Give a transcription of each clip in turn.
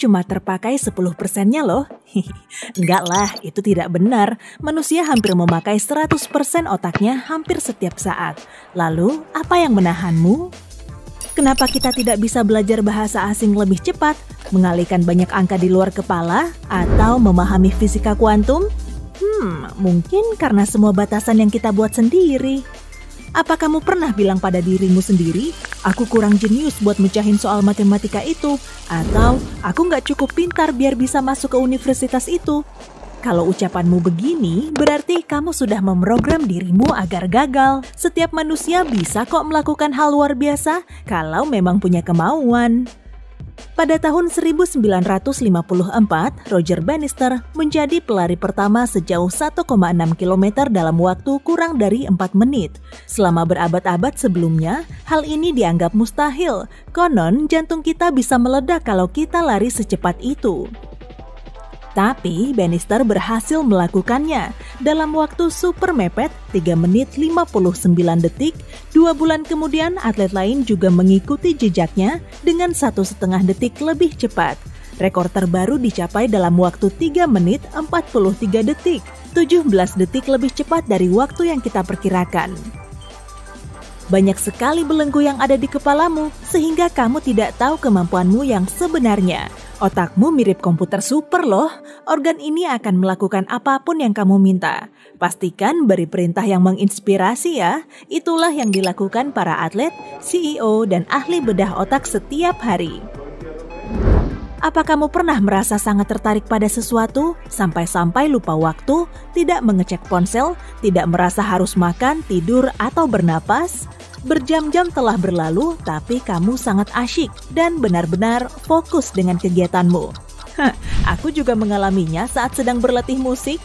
cuma terpakai 10%-nya loh. Enggak lah, itu tidak benar. Manusia hampir memakai 100% otaknya hampir setiap saat. Lalu, apa yang menahanmu? Kenapa kita tidak bisa belajar bahasa asing lebih cepat, mengalihkan banyak angka di luar kepala, atau memahami fisika kuantum? Mungkin karena semua batasan yang kita buat sendiri. Apa kamu pernah bilang pada dirimu sendiri, aku kurang jenius buat mecahin soal matematika itu, atau aku nggak cukup pintar biar bisa masuk ke universitas itu? Kalau ucapanmu begini, berarti kamu sudah memprogram dirimu agar gagal. Setiap manusia bisa kok melakukan hal luar biasa kalau memang punya kemauan. Pada tahun 1954, Roger Bannister menjadi pelari pertama sejauh 1,6 km dalam waktu kurang dari 4 menit. Selama berabad-abad sebelumnya, hal ini dianggap mustahil. Konon, jantung kita bisa meledak kalau kita lari secepat itu. Tapi Bannister berhasil melakukannya dalam waktu super mepet 3 menit 59 detik. 2 bulan kemudian atlet lain juga mengikuti jejaknya dengan 1,5 detik lebih cepat. Rekor terbaru dicapai dalam waktu 3 menit 43 detik, 17 detik lebih cepat dari waktu yang kita perkirakan. Banyak sekali belenggu yang ada di kepalamu sehingga kamu tidak tahu kemampuanmu yang sebenarnya. Otakmu mirip komputer super loh. Organ ini akan melakukan apapun yang kamu minta. Pastikan beri perintah yang menginspirasi ya. Itulah yang dilakukan para atlet, CEO, dan ahli bedah otak setiap hari. Apa kamu pernah merasa sangat tertarik pada sesuatu, sampai-sampai lupa waktu, tidak mengecek ponsel, tidak merasa harus makan, tidur, atau bernapas? Berjam-jam telah berlalu, tapi kamu sangat asyik dan benar-benar fokus dengan kegiatanmu. Aku juga mengalaminya saat sedang berlatih musik.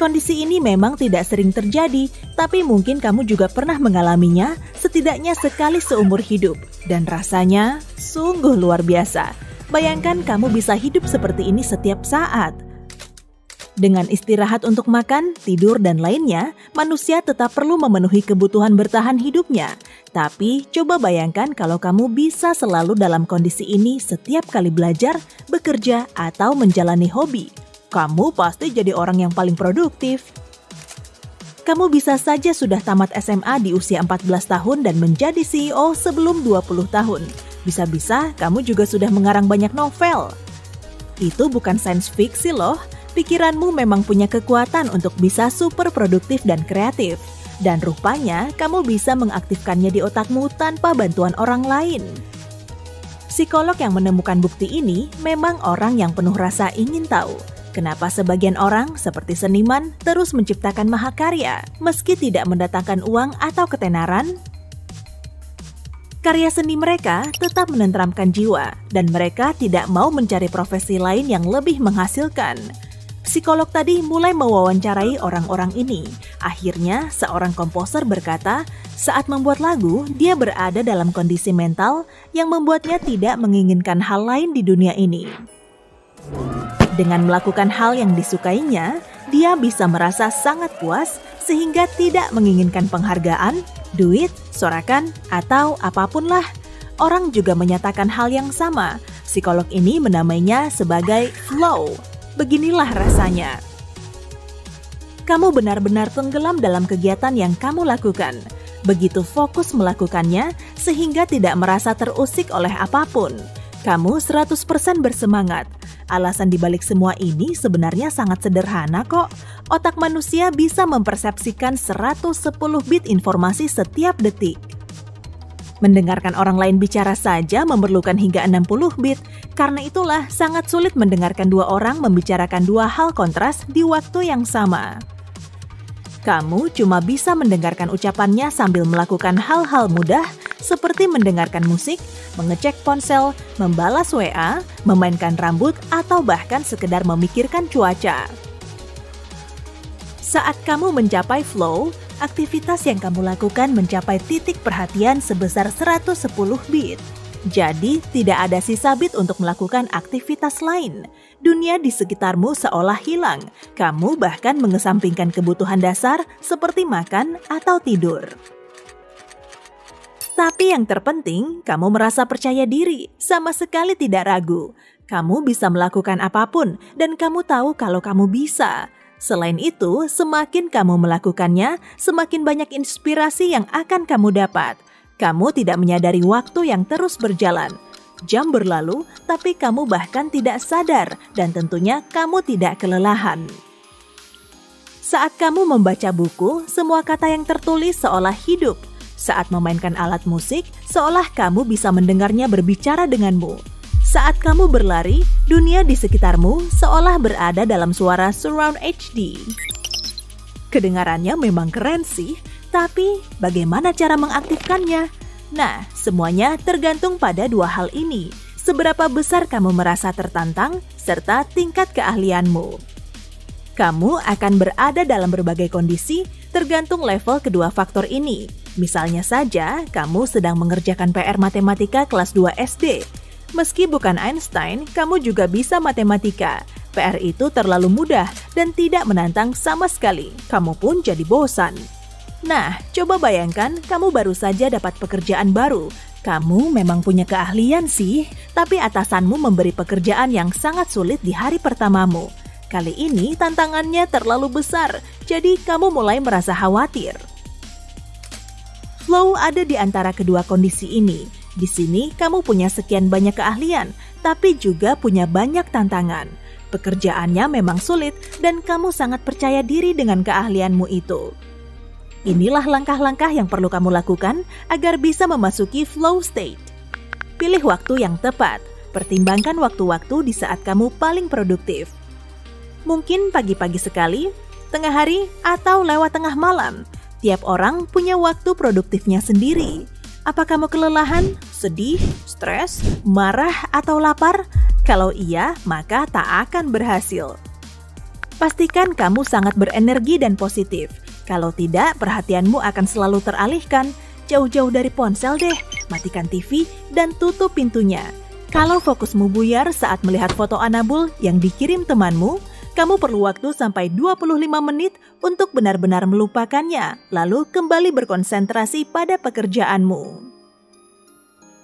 Kondisi ini memang tidak sering terjadi, tapi mungkin kamu juga pernah mengalaminya setidaknya sekali seumur hidup. Dan rasanya sungguh luar biasa. Bayangkan kamu bisa hidup seperti ini setiap saat. Dengan istirahat untuk makan, tidur, dan lainnya, manusia tetap perlu memenuhi kebutuhan bertahan hidupnya. Tapi, coba bayangkan kalau kamu bisa selalu dalam kondisi ini setiap kali belajar, bekerja, atau menjalani hobi. Kamu pasti jadi orang yang paling produktif. Kamu bisa saja sudah tamat SMA di usia 14 tahun dan menjadi CEO sebelum 20 tahun. Bisa-bisa kamu juga sudah mengarang banyak novel. Itu bukan sains fiksi loh. Pikiranmu memang punya kekuatan untuk bisa super produktif dan kreatif. Dan rupanya kamu bisa mengaktifkannya di otakmu tanpa bantuan orang lain. Psikolog yang menemukan bukti ini memang orang yang penuh rasa ingin tahu. Kenapa sebagian orang, seperti seniman, terus menciptakan mahakarya, meski tidak mendatangkan uang atau ketenaran? Karya seni mereka tetap menenteramkan jiwa, dan mereka tidak mau mencari profesi lain yang lebih menghasilkan. Psikolog tadi mulai mewawancarai orang-orang ini. Akhirnya, seorang komposer berkata, saat membuat lagu, dia berada dalam kondisi mental yang membuatnya tidak menginginkan hal lain di dunia ini. Dengan melakukan hal yang disukainya, dia bisa merasa sangat puas sehingga tidak menginginkan penghargaan, duit, sorakan, atau apapun lah. Orang juga menyatakan hal yang sama. Psikolog ini menamainya sebagai flow. Beginilah rasanya. Kamu benar-benar tenggelam dalam kegiatan yang kamu lakukan. Begitu fokus melakukannya sehingga tidak merasa terusik oleh apapun. Kamu 100% bersemangat. Alasan dibalik semua ini sebenarnya sangat sederhana kok. Otak manusia bisa mempersepsikan 110 bit informasi setiap detik. Mendengarkan orang lain bicara saja memerlukan hingga 60 bit. Karena itulah sangat sulit mendengarkan dua orang membicarakan dua hal kontras di waktu yang sama. Kamu cuma bisa mendengarkan ucapannya sambil melakukan hal-hal mudah seperti mendengarkan musik, mengecek ponsel, membalas WA, memainkan rambut, atau bahkan sekedar memikirkan cuaca. Saat kamu mencapai flow, aktivitas yang kamu lakukan mencapai titik perhatian sebesar 110 bit. Jadi, tidak ada sisa bit untuk melakukan aktivitas lain. Dunia di sekitarmu seolah hilang. Kamu bahkan mengesampingkan kebutuhan dasar seperti makan atau tidur. Tapi yang terpenting, kamu merasa percaya diri, sama sekali tidak ragu. Kamu bisa melakukan apapun dan kamu tahu kalau kamu bisa. Selain itu, semakin kamu melakukannya, semakin banyak inspirasi yang akan kamu dapat. Kamu tidak menyadari waktu yang terus berjalan. Jam berlalu, tapi kamu bahkan tidak sadar dan tentunya kamu tidak kelelahan. Saat kamu membaca buku, semua kata yang tertulis seolah hidup. Saat memainkan alat musik, seolah kamu bisa mendengarnya berbicara denganmu. Saat kamu berlari, dunia di sekitarmu seolah berada dalam suara surround HD. Kedengarannya memang keren sih, tapi bagaimana cara mengaktifkannya? Nah, semuanya tergantung pada dua hal ini. Seberapa besar kamu merasa tertantang, serta tingkat keahlianmu. Kamu akan berada dalam berbagai kondisi tergantung level kedua faktor ini. Misalnya saja, kamu sedang mengerjakan PR matematika kelas 2 SD. Meski bukan Einstein, kamu juga bisa matematika. PR itu terlalu mudah dan tidak menantang sama sekali. Kamu pun jadi bosan. Nah, coba bayangkan kamu baru saja dapat pekerjaan baru. Kamu memang punya keahlian sih, tapi atasanmu memberi pekerjaan yang sangat sulit di hari pertamamu. Kali ini tantangannya terlalu besar, jadi kamu mulai merasa khawatir. Flow ada di antara kedua kondisi ini. Di sini kamu punya sekian banyak keahlian, tapi juga punya banyak tantangan. Pekerjaannya memang sulit dan kamu sangat percaya diri dengan keahlianmu itu. Inilah langkah-langkah yang perlu kamu lakukan agar bisa memasuki flow state. Pilih waktu yang tepat. Pertimbangkan waktu-waktu di saat kamu paling produktif. Mungkin pagi-pagi sekali, tengah hari, atau lewat tengah malam. Tiap orang punya waktu produktifnya sendiri. Apa kamu kelelahan, sedih, stres, marah, atau lapar? Kalau iya, maka tak akan berhasil. Pastikan kamu sangat berenergi dan positif. Kalau tidak, perhatianmu akan selalu teralihkan. Jauh-jauh dari ponsel deh, matikan TV, dan tutup pintunya. Kalau fokusmu buyar saat melihat foto Anabul yang dikirim temanmu, kamu perlu waktu sampai 25 menit untuk benar-benar melupakannya, lalu kembali berkonsentrasi pada pekerjaanmu.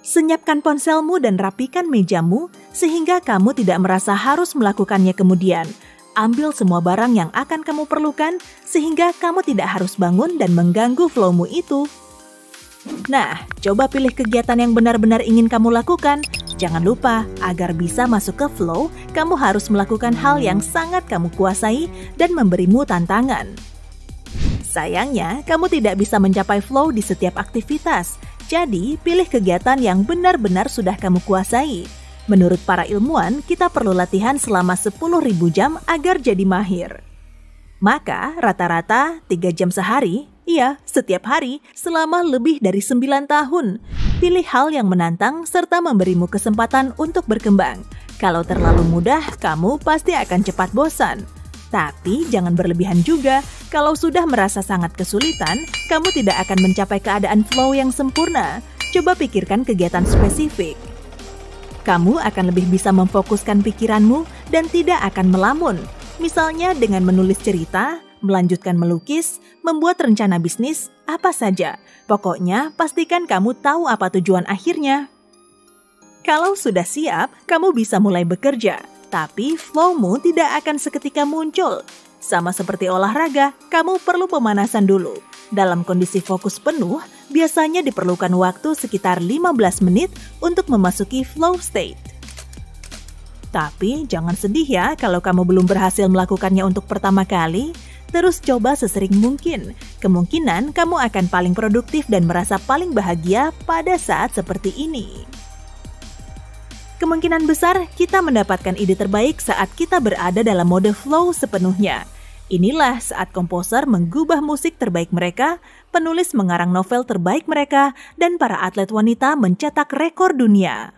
Senyapkan ponselmu dan rapikan mejamu, sehingga kamu tidak merasa harus melakukannya kemudian. Ambil semua barang yang akan kamu perlukan, sehingga kamu tidak harus bangun dan mengganggu flowmu itu. Nah, coba pilih kegiatan yang benar-benar ingin kamu lakukan. Jangan lupa, agar bisa masuk ke flow, kamu harus melakukan hal yang sangat kamu kuasai dan memberimu tantangan. Sayangnya, kamu tidak bisa mencapai flow di setiap aktivitas. Jadi, pilih kegiatan yang benar-benar sudah kamu kuasai. Menurut para ilmuwan, kita perlu latihan selama 10.000 jam agar jadi mahir. Maka, rata-rata 3 jam sehari, iya, setiap hari, selama lebih dari 9 tahun. Pilih hal yang menantang serta memberimu kesempatan untuk berkembang. Kalau terlalu mudah, kamu pasti akan cepat bosan. Tapi jangan berlebihan juga. Kalau sudah merasa sangat kesulitan, kamu tidak akan mencapai keadaan flow yang sempurna. Coba pikirkan kegiatan spesifik. Kamu akan lebih bisa memfokuskan pikiranmu dan tidak akan melamun. Misalnya dengan menulis cerita, melanjutkan melukis, membuat rencana bisnis, apa saja. Pokoknya pastikan kamu tahu apa tujuan akhirnya. Kalau sudah siap, kamu bisa mulai bekerja. Tapi flowmu tidak akan seketika muncul. Sama seperti olahraga, kamu perlu pemanasan dulu. Dalam kondisi fokus penuh, biasanya diperlukan waktu sekitar 15 menit untuk memasuki flow state. Tapi jangan sedih ya kalau kamu belum berhasil melakukannya untuk pertama kali. Terus coba sesering mungkin. Kemungkinan kamu akan paling produktif dan merasa paling bahagia pada saat seperti ini. Kemungkinan besar kita mendapatkan ide terbaik saat kita berada dalam mode flow sepenuhnya. Inilah saat komposer menggubah musik terbaik mereka, penulis mengarang novel terbaik mereka, dan para atlet wanita mencetak rekor dunia.